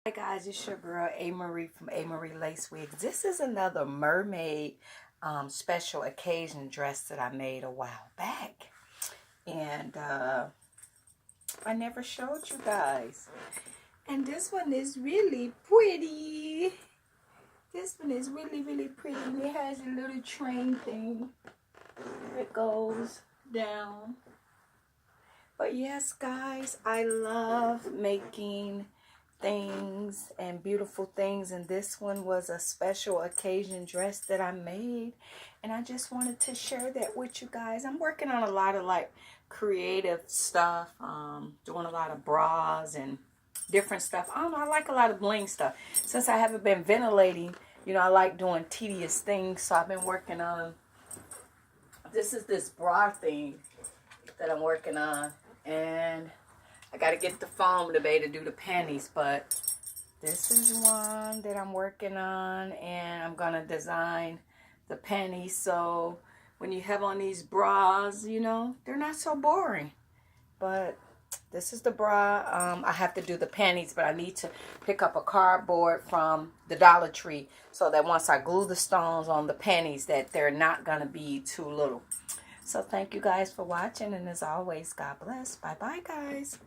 Hi guys, it's your girl A. Marie from A. Marie Lace Wigs. This is another mermaid special occasion dress that I made a while back. And I never showed you guys. And this one is really pretty. This one is really, really pretty. And it has a little train thing that goes down. But yes, guys, I love making things and beautiful things, and this one was a special occasion dress that I made, and I just wanted to share that with you guys. I'm working on a lot of like creative stuff, doing a lot of bras and different stuff. I don't know, I like a lot of bling stuff. Since I haven't been ventilating, you know, I like doing tedious things, so I've been working on, this is this bra thing that I'm working on, and I got to get the foam to be able to do the panties, but this is one that I'm working on, and I'm going to design the panties so when you have on these bras, you know, they're not so boring. But this is the bra. I have to do the panties, but I need to pick up a cardboard from the Dollar Tree so that once I glue the stones on the panties that they're not going to be too little. So thank you guys for watching, and as always, God bless. Bye-bye, guys.